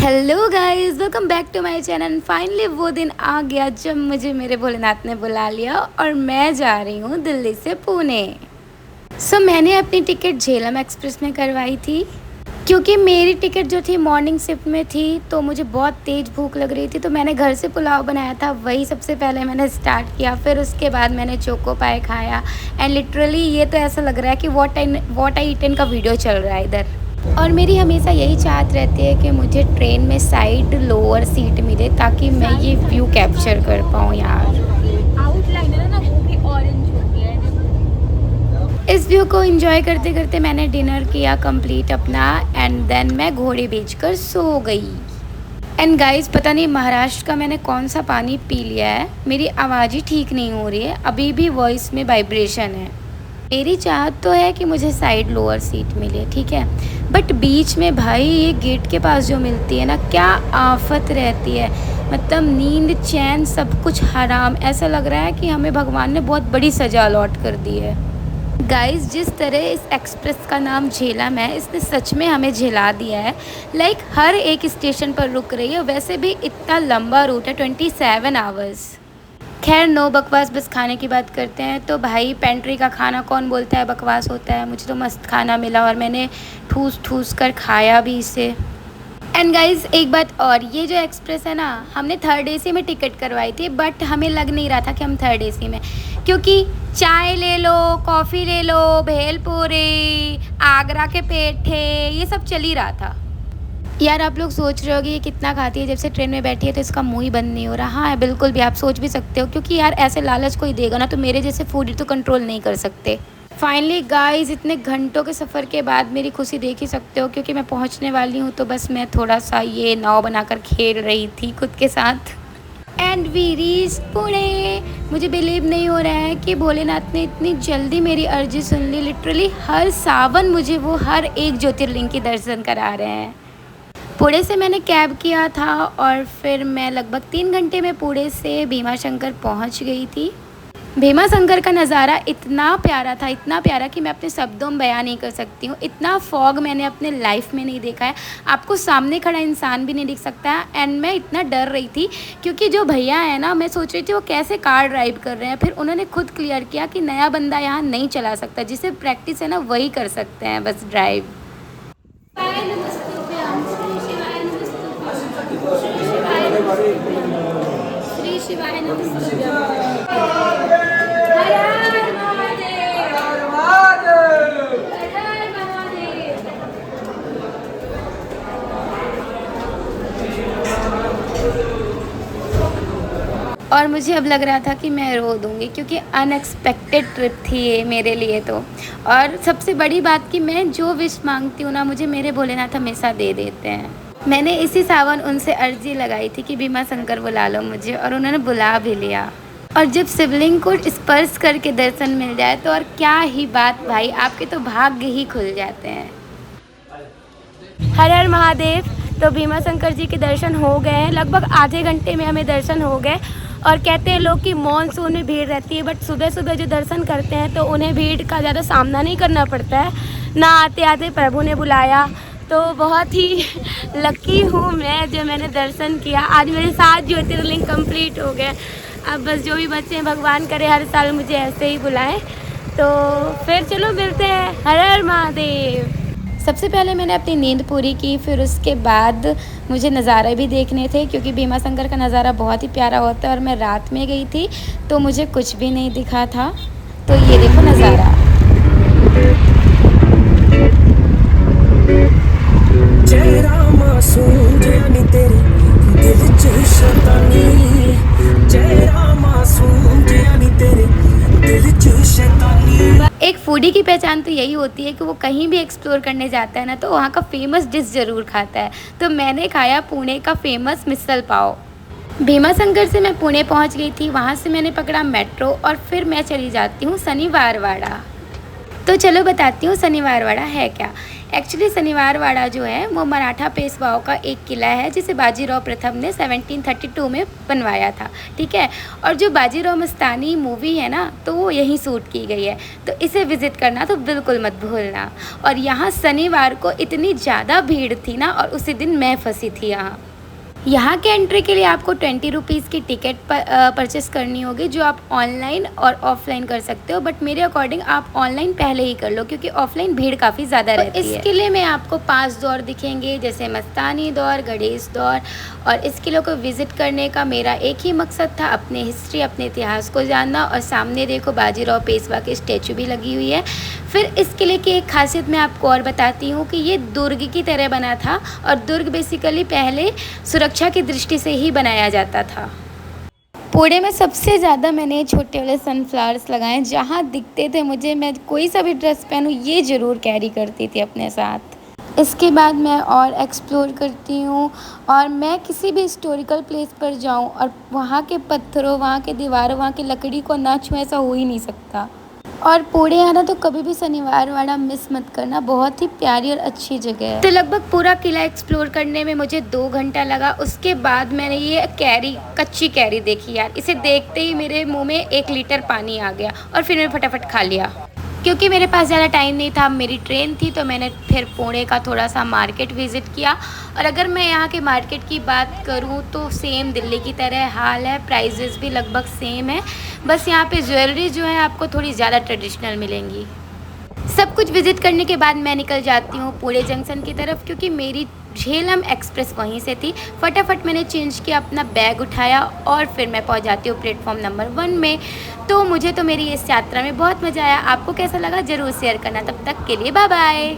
Hello guys, welcome back to my channel. Finally वो दिन आ गया जब मुझे मेरे भोलेनाथ ने बुला लिया और मैं जा रही हूँ दिल्ली से पुणे। मैंने अपनी टिकट झेलम एक्सप्रेस में करवाई थी क्योंकि मेरी टिकट जो थी मॉर्निंग शिफ्ट में थी, तो मुझे बहुत तेज़ भूख लग रही थी। तो मैंने घर से पुलाव बनाया था, वही सबसे पहले मैंने स्टार्ट किया। फिर उसके बाद मैंने चोको पाए खाया एंड लिटरली ये तो ऐसा लग रहा है कि व्हाट आई ईटन का वीडियो चल रहा है इधर। और मेरी हमेशा यही चाहत रहती है कि मुझे ट्रेन में साइड लोअर सीट मिले ताकि मैं ये व्यू कैप्चर कर पाऊँ यार। आउटलाइन है ना, वो भी ऑरेंज होती है। इस व्यू को एंजॉय करते करते मैंने डिनर किया कंप्लीट अपना एंड देन मैं घोड़े बेचकर सो गई। एंड गाइस, पता नहीं महाराष्ट्र का मैंने कौन सा पानी पी लिया है, मेरी आवाज़ ही ठीक नहीं हो रही है, अभी भी वॉइस में वाइब्रेशन है। मेरी चाहत तो है कि मुझे साइड लोअर सीट मिले, ठीक है, बट बीच में भाई ये गेट के पास जो मिलती है ना, क्या आफत रहती है। मतलब नींद चैन सब कुछ हराम। ऐसा लग रहा है कि हमें भगवान ने बहुत बड़ी सजा अलॉट कर दी है। गाइस, जिस तरह इस एक्सप्रेस का नाम झेलम है, इसने सच में हमें झेला दिया है। लाइक हर एक स्टेशन पर रुक रही है। वैसे भी इतना लंबा रूट है, 27 आवर्स। खैर नो बकवास, बस खाने की बात करते हैं। तो भाई पेंट्री का खाना कौन बोलता है बकवास होता है। मुझे तो मस्त खाना मिला और मैंने ठूस ठूस कर खाया भी इसे। एंड गाइज, एक बात और, ये जो एक्सप्रेस है ना, हमने थर्ड एसी में टिकट करवाई थी, बट हमें लग नहीं रहा था कि हम थर्ड एसी में, क्योंकि चाय ले लो, कॉफ़ी ले लो, भेलपूरी, आगरा के पेठे, ये सब चल ही रहा था। यार आप लोग सोच रहे होगे ये कितना खाती है, जब से ट्रेन में बैठी है तो इसका मुंह ही बंद नहीं हो रहा। हाँ बिल्कुल भी, आप सोच भी सकते हो, क्योंकि यार ऐसे लालच कोई देगा ना तो मेरे जैसे फूडी तो कंट्रोल नहीं कर सकते। फाइनली गाइस, इतने घंटों के सफ़र के बाद मेरी खुशी देख ही सकते हो, क्योंकि मैं पहुंचने वाली हूँ। तो बस मैं थोड़ा सा ये नाव बनाकर खेल रही थी खुद के साथ। And we reach Pune. मुझे बिलीव नहीं हो रहा है कि भोलेनाथ ने इतनी जल्दी मेरी अर्जी सुन ली। लिटरली हर सावन मुझे वो हर एक ज्योतिर्लिंग के दर्शन करा रहे हैं। पुणे से मैंने कैब किया था और फिर मैं लगभग 3 घंटे में पुणे से भीमा शंकर पहुंच गई थी। भीमा शंकर का नज़ारा इतना प्यारा था, इतना प्यारा कि मैं अपने शब्दों में बयान नहीं कर सकती हूँ। इतना फॉग मैंने अपने लाइफ में नहीं देखा है। आपको सामने खड़ा इंसान भी नहीं दिख सकता है। एंड मैं इतना डर रही थी क्योंकि जो भैया है ना, मैं सोच रही थी वो कैसे कार ड्राइव कर रहे हैं। फिर उन्होंने खुद क्लियर किया कि नया बंदा यहाँ नहीं चला सकता, जिसे प्रैक्टिस है ना वही कर सकते हैं बस ड्राइव। श्री शिवाय नमस्तुभ्यं। हर हर महादेव, हर हर महादेव। और मुझे अब लग रहा था कि मैं रो दूंगी, क्योंकि अनएक्सपेक्टेड ट्रिप थी ये मेरे लिए तो। और सबसे बड़ी बात कि मैं जो विश मांगती हूँ ना, मुझे मेरे भोलेनाथ हमेशा दे देते हैं। मैंने इसी सावन उनसे अर्जी लगाई थी कि भीमा शंकर बुला लो मुझे, और उन्होंने बुला भी लिया। और जब शिवलिंग को स्पर्श करके दर्शन मिल जाए तो और क्या ही बात भाई, आपके तो भाग्य ही खुल जाते हैं। हर हर महादेव। तो भीमा शंकर जी के दर्शन हो गए हैं, लगभग आधे घंटे में हमें दर्शन हो गए। और कहते हैं लोग कि मॉनसून में भीड़ रहती है, बट सुबह सुबह जो दर्शन करते हैं तो उन्हें भीड़ का ज़्यादा सामना नहीं करना पड़ता है ना। आते आते प्रभु ने बुलाया, तो बहुत ही लकी हूँ मैं जो मैंने दर्शन किया। आज मेरे 7 ज्योतिर्लिंग कंप्लीट हो गए। अब बस जो भी बच्चे हैं, भगवान करे हर साल मुझे ऐसे ही बुलाएं। तो फिर चलो मिलते हैं। हर हर महादेव। सबसे पहले मैंने अपनी नींद पूरी की, फिर उसके बाद मुझे नज़ारे भी देखने थे, क्योंकि भीमा शंकर का नज़ारा बहुत ही प्यारा होता है। और मैं रात में गई थी तो मुझे कुछ भी नहीं दिखा था। तो ये देखो नज़ारा। चेहरा मासूम जियानी तेरी दिल च शैतानी, चेहरा मासूम जियानी तेरी दिल च शैतानी। एक फूडी की पहचान तो यही होती है कि वो कहीं भी एक्सप्लोर करने जाता है ना, तो वहाँ का फेमस डिश ज़रूर खाता है। तो मैंने खाया पुणे का फेमस मिसल पाव। भीमा शंकर से मैं पुणे पहुँच गई थी, वहाँ से मैंने पकड़ा मेट्रो और फिर मैं चली जाती हूँ शनिवार वाड़ा। तो चलो बताती हूँ शनिवार वाड़ा है क्या। एक्चुअली शनिवार वाड़ा जो है वो मराठा पेशवाओं का एक किला है जिसे बाजीराव प्रथम ने 1732 में बनवाया था, ठीक है। और जो बाजीराव मस्तानी मूवी है ना, तो वो यहीं शूट की गई है, तो इसे विज़िट करना तो बिल्कुल मत भूलना। और यहाँ शनिवार को इतनी ज़्यादा भीड़ थी ना, और उसी दिन मैं फंसी थी यहाँ के एंट्री के लिए आपको 20 रुपीज़ की टिकट परचेस करनी होगी, जो आप ऑनलाइन और ऑफलाइन कर सकते हो। बट मेरे अकॉर्डिंग आप ऑनलाइन पहले ही कर लो, क्योंकि ऑफलाइन भीड़ काफ़ी ज़्यादा रहती है। इस किले में आपको 5 दौर दिखेंगे, जैसे मस्तानी दौर, गणेश दौर। और इस किले को विज़िट करने का मेरा एक ही मकसद था, अपने हिस्ट्री, अपने इतिहास को जानना। और सामने देखो बाजीराव पेशवा की स्टैचू भी लगी हुई है। फिर इस किले की एक खासियत मैं आपको और बताती हूँ कि ये दुर्ग की तरह बना था, और दुर्ग बेसिकली पहले सुरक्षा की दृष्टि से ही बनाया जाता था। पुणे में सबसे ज़्यादा मैंने छोटे वाले सनफ्लावर्स लगाए, जहाँ दिखते थे मुझे, मैं कोई सा भी ड्रेस पहनूँ ये ज़रूर कैरी करती थी अपने साथ। इसके बाद मैं और एक्सप्लोर करती हूँ, और मैं किसी भी हिस्टोरिकल प्लेस पर जाऊँ और वहाँ के पत्थरों, वहाँ के दीवारों, वहाँ की लकड़ी को ना छूँ, ऐसा हो ही नहीं सकता। और पुणे आना तो कभी भी शनिवार वाड़ा मिस मत करना, बहुत ही प्यारी और अच्छी जगह है। तो लगभग पूरा किला एक्सप्लोर करने में मुझे 2 घंटा लगा। उसके बाद मैंने ये कैरी, कच्ची कैरी देखी यार, इसे देखते ही मेरे मुंह में 1 लीटर पानी आ गया, और फिर मैंने फटाफट खा लिया। क्योंकि मेरे पास ज़्यादा टाइम नहीं था, मेरी ट्रेन थी, तो मैंने फिर पुणे का थोड़ा सा मार्केट विज़िट किया। और अगर मैं यहाँ के मार्केट की बात करूँ तो सेम दिल्ली की तरह हाल है, प्राइजेस भी लगभग सेम है। बस यहाँ पे ज्वेलरी जो है आपको थोड़ी ज़्यादा ट्रेडिशनल मिलेंगी। सब कुछ विज़िट करने के बाद मैं निकल जाती हूँ पुणे जंक्शन की तरफ, क्योंकि मेरी झेलम एक्सप्रेस वहीं से थी। फटाफट मैंने चेंज किया, अपना बैग उठाया, और फिर मैं पहुँच जाती हूँ प्लेटफॉर्म नंबर 1 में। तो मुझे तो मेरी इस यात्रा में बहुत मज़ा आया। आपको कैसा लगा ज़रूर शेयर करना। तब तक के लिए बाय बाय।